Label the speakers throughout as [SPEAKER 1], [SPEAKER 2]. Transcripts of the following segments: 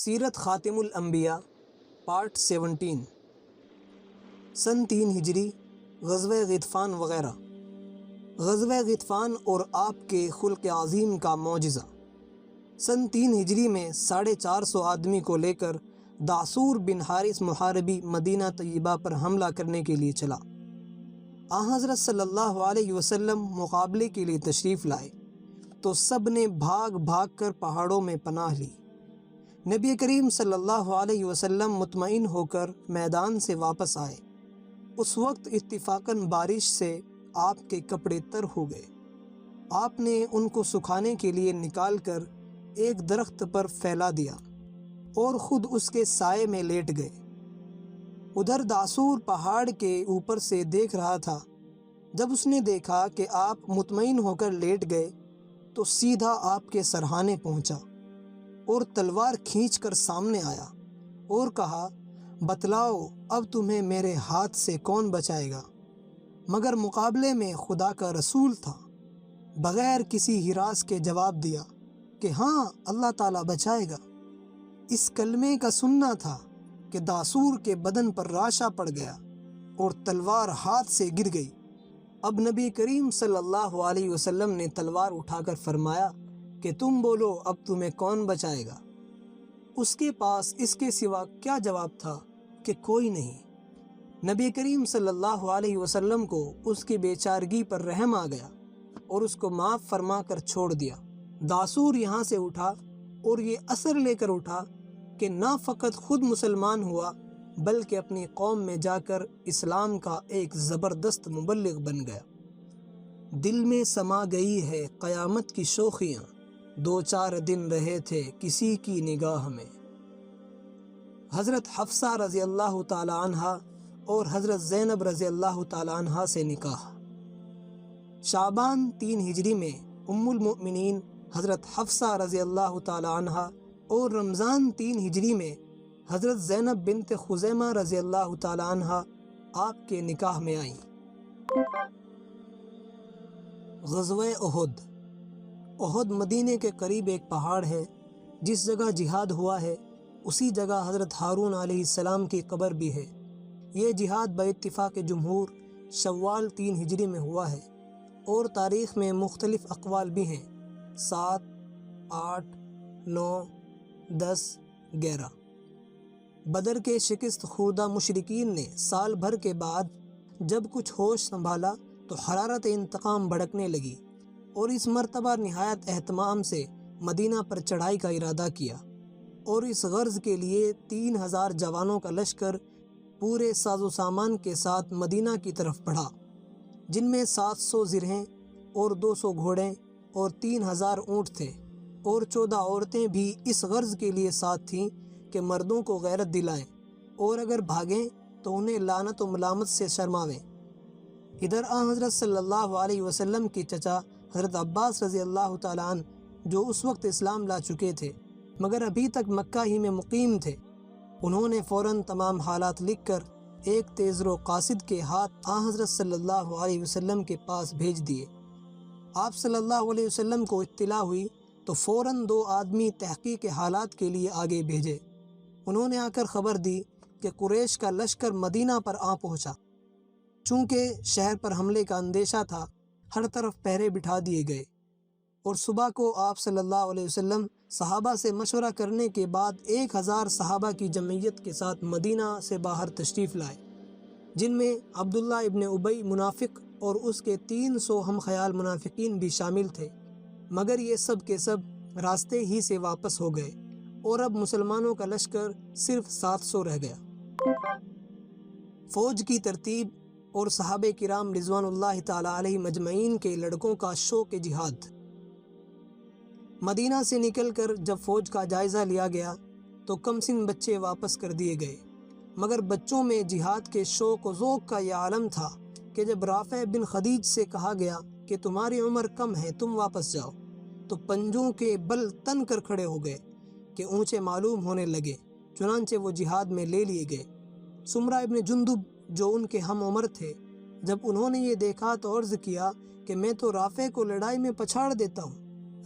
[SPEAKER 1] سیرت خاتم الانبیاء پارٹ 17 سن 3 ہجری غزوہ غطفان وغیرہ۔ غزوہ غطفان اور آپ کے خلق عظیم کا معجزہ۔ سن 3 ہجری میں 450 آدمی کو لے کر دعصور بن حارث محاربی مدینہ طیبہ پر حملہ کرنے کے لیے چلا۔ حضرت صلی اللہ علیہ وسلم مقابلے کے لیے تشریف لائے تو سب نے بھاگ بھاگ کر پہاڑوں میں پناہ لی۔ نبی کریم صلی اللہ علیہ وسلم مطمئن ہو کر میدان سے واپس آئے۔ اس وقت اتفاقاً بارش سے آپ کے کپڑے تر ہو گئے۔ آپ نے ان کو سکھانے کے لیے نکال کر ایک درخت پر پھیلا دیا اور خود اس کے سائے میں لیٹ گئے۔ ادھر دعصور پہاڑ کے اوپر سے دیکھ رہا تھا۔ جب اس نے دیکھا کہ آپ مطمئن ہو کر لیٹ گئے تو سیدھا آپ کے سرہانے پہنچا اور تلوار کھینچ کر سامنے آیا اور کہا، بتلاؤ اب تمہیں میرے ہاتھ سے کون بچائے گا؟ مگر مقابلے میں خدا کا رسول تھا۔ بغیر کسی ہراس کے جواب دیا کہ ہاں، اللہ تعالیٰ بچائے گا۔ اس کلمے کا سننا تھا کہ دعصور کے بدن پر راشا پڑ گیا اور تلوار ہاتھ سے گر گئی۔ اب نبی کریم صلی اللہ علیہ وسلم نے تلوار اٹھا کر فرمایا کہ تم بولو اب تمہیں کون بچائے گا؟ اس کے پاس اس کے سوا کیا جواب تھا کہ کوئی نہیں۔ نبی کریم صلی اللہ علیہ وسلم کو اس کی بیچارگی پر رحم آ گیا اور اس کو معاف فرما کر چھوڑ دیا۔ دعصور یہاں سے اٹھا اور یہ اثر لے کر اٹھا کہ نہ فقط خود مسلمان ہوا بلکہ اپنی قوم میں جا کر اسلام کا ایک زبردست مبلغ بن گیا۔ دل میں سما گئی ہے قیامت کی شوخیاں، 2-4 دن رہے تھے کسی کی نگاہ میں۔ حضرت حفصہ رضی اللہ تعالی عنہ اور حضرت زینب رضی اللہ تعالی عنہ سے نکاح۔ شعبان 3 ہجری میں ام المؤمنین حضرت حفصہ رضی اللہ تعالی عنہ اور رمضان 3 ہجری میں حضرت زینب بنت خزیمہ رضی اللہ تعالی عنہ آپ کے نکاح میں آئیں۔ غزوہ احد۔ احد مدینے کے قریب ایک پہاڑ ہے۔ جس جگہ جہاد ہوا ہے اسی جگہ حضرت ہارون علیہ السلام کی قبر بھی ہے۔ یہ جہاد باتفاق جمہور شوال 3 ہجری میں ہوا ہے اور تاریخ میں مختلف اقوال بھی ہیں، 7، 8، 9، 10، 11۔ بدر کے شکست خوردہ مشرکین نے سال بھر کے بعد جب کچھ ہوش سنبھالا تو حرارت انتقام بھڑکنے لگی اور اس مرتبہ نہایت اہتمام سے مدینہ پر چڑھائی کا ارادہ کیا اور اس غرض کے لیے 3000 جوانوں کا لشکر پورے ساز و سامان کے ساتھ مدینہ کی طرف بڑھا، جن میں 700 زرہیں اور 200 گھوڑے اور 3000 اونٹ تھے اور 14 عورتیں بھی اس غرض کے لیے ساتھ تھیں کہ مردوں کو غیرت دلائیں اور اگر بھاگیں تو انہیں لعنت و ملامت سے شرماویں۔ ادھر حضرت صلی اللہ علیہ وسلم کی چچا حضرت عباس رضی اللہ تعالیٰ عنہ جو اس وقت اسلام لا چکے تھے مگر ابھی تک مکہ ہی میں مقیم تھے، انہوں نے فوراً تمام حالات لکھ کر ایک تیزرو قاصد کے ہاتھ حضرت صلی اللہ علیہ وسلم کے پاس بھیج دیے۔ آپ صلی اللہ علیہ وسلم کو اطلاع ہوئی تو فوراً 2 آدمی تحقیق حالات کے لیے آگے بھیجے۔ انہوں نے آ کر خبر دی کہ قریش کا لشکر مدینہ پر آ پہنچا۔ چونکہ شہر پر حملے کا اندیشہ تھا، ہر طرف پہرے بٹھا دیے گئے اور صبح کو آپ صلی اللہ علیہ وسلم صحابہ سے مشورہ کرنے کے بعد 1000 صحابہ کی جمعیت کے ساتھ مدینہ سے باہر تشریف لائے، جن میں عبداللہ ابن ابی منافق اور اس کے 300 ہم خیال منافقین بھی شامل تھے، مگر یہ سب کے سب راستے ہی سے واپس ہو گئے اور اب مسلمانوں کا لشکر صرف 700 رہ گیا۔ فوج کی ترتیب اور صحابہ کرام رضوان اللہ تعالی علیہ مجمعین کے لڑکوں کا شوق جہاد۔ مدینہ سے نکل کر جب فوج کا جائزہ لیا گیا تو کم سن بچے واپس کر دیے گئے، مگر بچوں میں جہاد کے شوق و ذوق کا یہ عالم تھا کہ جب رافع بن خدیج سے کہا گیا کہ تمہاری عمر کم ہے، تم واپس جاؤ، تو پنجوں کے بل تن کر کھڑے ہو گئے کہ اونچے معلوم ہونے لگے، چنانچہ وہ جہاد میں لے لیے گئے۔ سمرہ ابن جندب جو ان کے ہم عمر تھے، جب انہوں نے یہ دیکھا تو عرض کیا کہ میں تو رافع کو لڑائی میں پچھاڑ دیتا ہوں،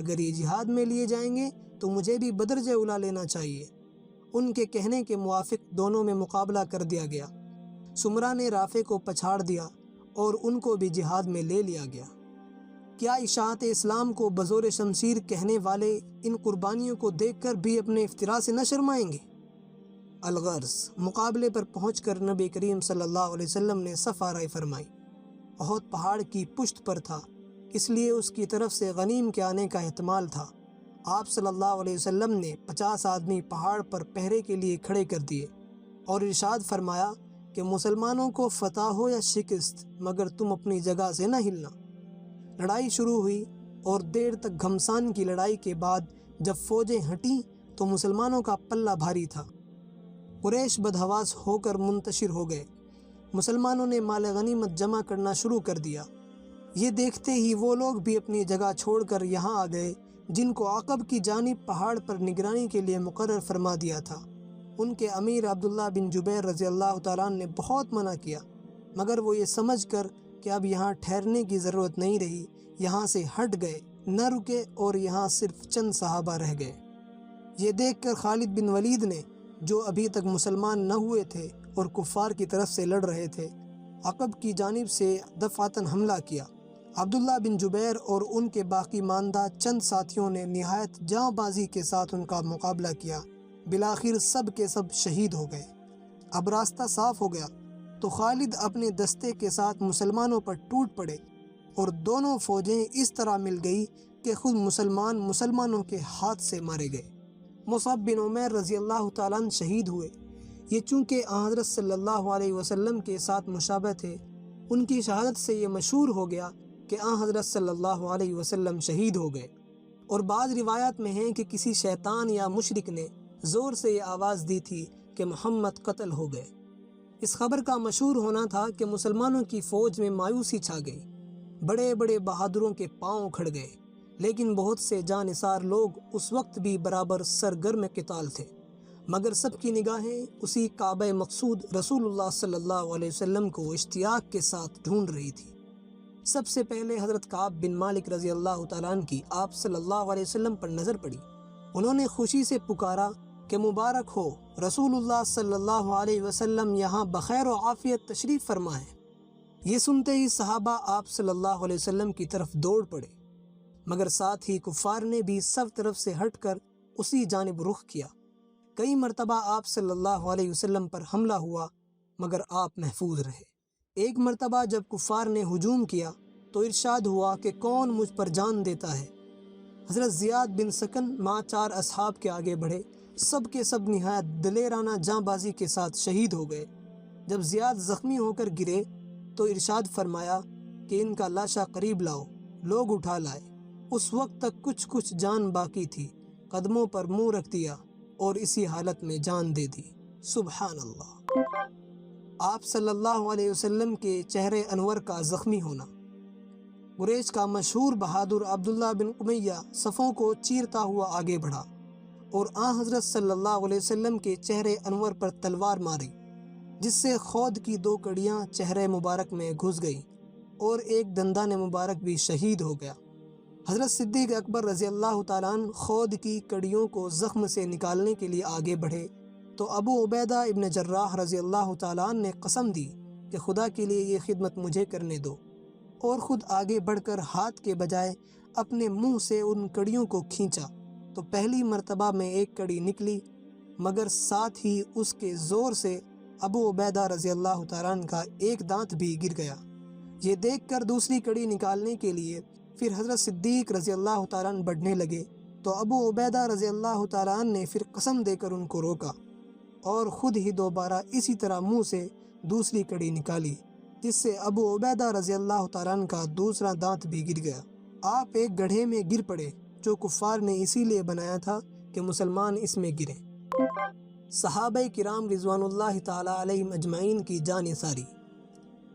[SPEAKER 1] اگر یہ جہاد میں لیے جائیں گے تو مجھے بھی بدرجہ اولیٰ لینا چاہیے۔ ان کے کہنے کے موافق دونوں میں مقابلہ کر دیا گیا۔ سمرہ نے رافع کو پچھاڑ دیا اور ان کو بھی جہاد میں لے لیا گیا۔ کیا اشاعت اسلام کو بزور شمشیر کہنے والے ان قربانیوں کو دیکھ کر بھی اپنے افتراء سے نہ شرمائیں گے؟ الغرض، مقابلے پر پہنچ کر نبی کریم صلی اللہ علیہ وسلم نے صف آرائی فرمائی۔ احد پہاڑ کی پشت پر تھا، اس لیے اس کی طرف سے غنیم کے آنے کا احتمال تھا۔ آپ صلی اللہ علیہ وسلم نے 50 آدمی پہاڑ پر پہرے کے لیے کھڑے کر دیے اور ارشاد فرمایا کہ مسلمانوں کو فتح ہو یا شکست، مگر تم اپنی جگہ سے نہ ہلنا۔ لڑائی شروع ہوئی اور دیر تک گھمسان کی لڑائی کے بعد جب فوجیں ہٹیں تو مسلمانوں کا پلہ بھاری تھا۔ قریش بدحواس ہو کر منتشر ہو گئے۔ مسلمانوں نے مال غنیمت جمع کرنا شروع کر دیا۔ یہ دیکھتے ہی وہ لوگ بھی اپنی جگہ چھوڑ کر یہاں آ گئے جن کو عقب کی جانب پہاڑ پر نگرانی کے لیے مقرر فرما دیا تھا۔ ان کے امیر عبداللہ بن جبیر رضی اللہ تعالیٰ عنہ نے بہت منع کیا، مگر وہ یہ سمجھ کر کہ اب یہاں ٹھہرنے کی ضرورت نہیں رہی، یہاں سے ہٹ گئے، نہ رکے اور یہاں صرف چند صحابہ رہ گئے۔ یہ دیکھ کر خالد بن ولید نے، جو ابھی تک مسلمان نہ ہوئے تھے اور کفار کی طرف سے لڑ رہے تھے، عقب کی جانب سے دفعتاً حملہ کیا۔ عبداللہ بن جبیر اور ان کے باقی ماندہ چند ساتھیوں نے نہایت جاں بازی کے ساتھ ان کا مقابلہ کیا۔ بالآخر سب کے سب شہید ہو گئے۔ اب راستہ صاف ہو گیا تو خالد اپنے دستے کے ساتھ مسلمانوں پر ٹوٹ پڑے اور دونوں فوجیں اس طرح مل گئی کہ خود مسلمانوں کے ہاتھ سے مارے گئے۔ مصعب بن عمیر رضی اللہ تعالیٰ عنہ شہید ہوئے۔ یہ چونکہ حضرت صلی اللہ علیہ وسلم کے ساتھ مشابہ تھے، ان کی شہادت سے یہ مشہور ہو گیا کہ حضرت صلی اللہ علیہ وسلم شہید ہو گئے۔ اور بعض روایات میں ہیں کہ کسی شیطان یا مشرک نے زور سے یہ آواز دی تھی کہ محمد قتل ہو گئے۔ اس خبر کا مشہور ہونا تھا کہ مسلمانوں کی فوج میں مایوسی چھا گئی۔ بڑے بڑے بہادروں کے پاؤں کھڑ گئے، لیکن بہت سے جاں نثار لوگ اس وقت بھی برابر سرگرم قتال تھے، مگر سب کی نگاہیں اسی کعبہ مقصود رسول اللہ صلی اللہ علیہ وسلم کو اشتیاق کے ساتھ ڈھونڈ رہی تھی۔ سب سے پہلے حضرت کعب بن مالک رضی اللہ تعالیٰ عنہ کی آپ صلی اللہ علیہ وسلم پر نظر پڑی۔ انہوں نے خوشی سے پکارا کہ مبارک ہو، رسول اللہ صلی اللہ علیہ وسلم یہاں بخیر و عافیت تشریف فرما ہے۔ یہ سنتے ہی صحابہ آپ صلی اللہ علیہ وسلم کی طرف دوڑ پڑے، مگر ساتھ ہی کفار نے بھی سب طرف سے ہٹ کر اسی جانب رخ کیا۔ کئی مرتبہ آپ صلی اللہ علیہ وسلم پر حملہ ہوا، مگر آپ محفوظ رہے۔ ایک مرتبہ جب کفار نے ہجوم کیا تو ارشاد ہوا کہ کون مجھ پر جان دیتا ہے۔ حضرت زیاد بن سکن مع 4 اصحاب کے آگے بڑھے، سب کے سب نہایت دلیرانہ جاں بازی کے ساتھ شہید ہو گئے۔ جب زیاد زخمی ہو کر گرے تو ارشاد فرمایا کہ ان کا لاشا قریب لاؤ۔ لوگ اٹھا لائے۔ اس وقت تک کچھ جان باقی تھی، قدموں پر منہ رکھ دیا اور اسی حالت میں جان دے دی۔ سبحان اللہ۔ آپ صلی اللہ علیہ وسلم کے چہرے انور کا زخمی ہونا۔ قریش کا مشہور بہادر عبداللہ بن امیہ صفوں کو چیرتا ہوا آگے بڑھا اور حضرت صلی اللہ علیہ وسلم کے چہرے انور پر تلوار ماری، جس سے خود کی 2 کڑیاں چہرے مبارک میں گھس گئیں اور ایک دندان مبارک بھی شہید ہو گیا۔ حضرت صدیق اکبر رضی اللہ تعالیٰ عنہ خود کی کڑیوں کو زخم سے نکالنے کے لیے آگے بڑھے تو ابو عبیدہ ابن جراح رضی اللہ تعالیٰ عنہ نے قسم دی کہ خدا کے لیے یہ خدمت مجھے کرنے دو، اور خود آگے بڑھ کر ہاتھ کے بجائے اپنے منہ سے ان کڑیوں کو کھینچا تو پہلی مرتبہ میں ایک کڑی نکلی، مگر ساتھ ہی اس کے زور سے ابو عبیدہ رضی اللہ تعالیٰ عنہ کا ایک دانت بھی گر گیا۔ یہ دیکھ کر دوسری کڑی نکالنے کے لیے پھر حضرت صدیق رضی اللہ تعالیٰ عنہ بڑھنے لگے تو ابو عبیدہ رضی اللہ تعالیٰ عنہ نے پھر قسم دے کر ان کو روکا اور خود ہی دوبارہ اسی طرح منہ سے دوسری کڑی نکالی، جس سے ابو عبیدہ رضی اللہ تعالیٰ عنہ کا دوسرا دانت بھی گر گیا۔ آپ ایک گڑھے میں گر پڑے جو کفار نے اسی لیے بنایا تھا کہ مسلمان اس میں گریں۔ صحابہ کرام رضوان اللہ تعالیٰ علیہم اجمعین کی جان نثاری۔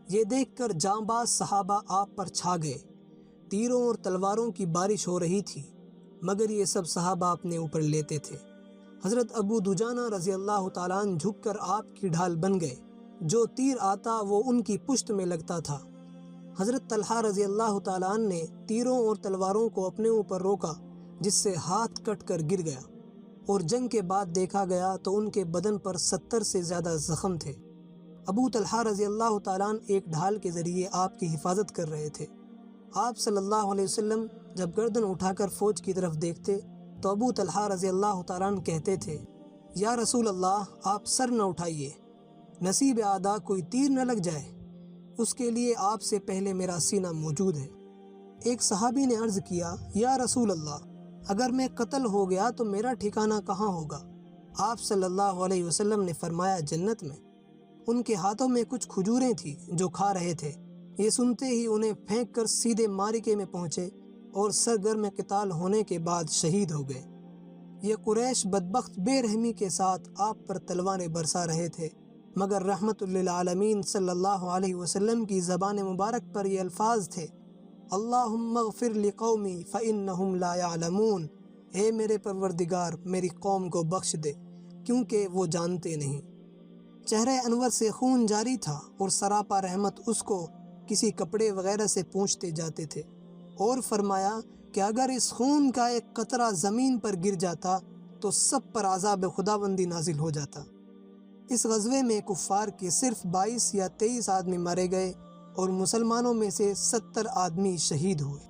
[SPEAKER 1] یہ دیکھ کر جاں باز صحابہ آپ پر چھا گئے۔ تیروں اور تلواروں کی بارش ہو رہی تھی، مگر یہ سب صحابہ اپنے اوپر لیتے تھے۔ حضرت ابو دجانہ رضی اللہ تعالیٰ عنہ جھک کر آپ کی ڈھال بن گئے، جو تیر آتا وہ ان کی پشت میں لگتا تھا۔ حضرت طلحہ رضی اللہ تعالیٰ عنہ نے تیروں اور تلواروں کو اپنے اوپر روکا، جس سے ہاتھ کٹ کر گر گیا۔ اور جنگ کے بعد دیکھا گیا تو ان کے بدن پر 70 سے زیادہ زخم تھے۔ ابو طلحہ رضی اللہ تعالیٰ عنہ ایک ڈھال کے ذریعے آپ کی حفاظت کر رہے تھے۔ آپ صلی اللہ علیہ وسلم جب گردن اٹھا کر فوج کی طرف دیکھتے تو ابو طلحہ رضی اللہ تعالیٰ عنہ کہتے تھے، یا رسول اللہ، آپ سر نہ اٹھائیے، نصیب اعداء کوئی تیر نہ لگ جائے، اس کے لیے آپ سے پہلے میرا سینہ موجود ہے۔ ایک صحابی نے عرض کیا، یا رسول اللہ، اگر میں قتل ہو گیا تو میرا ٹھکانہ کہاں ہوگا؟ آپ صلی اللہ علیہ وسلم نے فرمایا، جنت میں۔ ان کے ہاتھوں میں کچھ کھجوریں تھیں جو کھا رہے تھے۔ یہ سنتے ہی انہیں پھینک کر سیدھے معرکے میں پہنچے اور سرگرم قتال ہونے کے بعد شہید ہو گئے۔ یہ قریش بدبخت بے رحمی کے ساتھ آپ پر تلواریں برسا رہے تھے، مگر رحمت للعالمین صلی اللہ علیہ وسلم کی زبان مبارک پر یہ الفاظ تھے، اللہم اغفر لقومی فإنہم لا یعلمون، اے میرے پروردگار میری قوم کو بخش دے کیونکہ وہ جانتے نہیں۔ چہرہ انور سے خون جاری تھا اور سراپا رحمت اس کو کسی کپڑے وغیرہ سے پونچھتے جاتے تھے، اور فرمایا کہ اگر اس خون کا ایک قطرہ زمین پر گر جاتا تو سب پر عذاب خداوندی نازل ہو جاتا۔ اس غزوے میں کفار کے صرف 22 یا 23 آدمی مارے گئے اور مسلمانوں میں سے 70 آدمی شہید ہوئے۔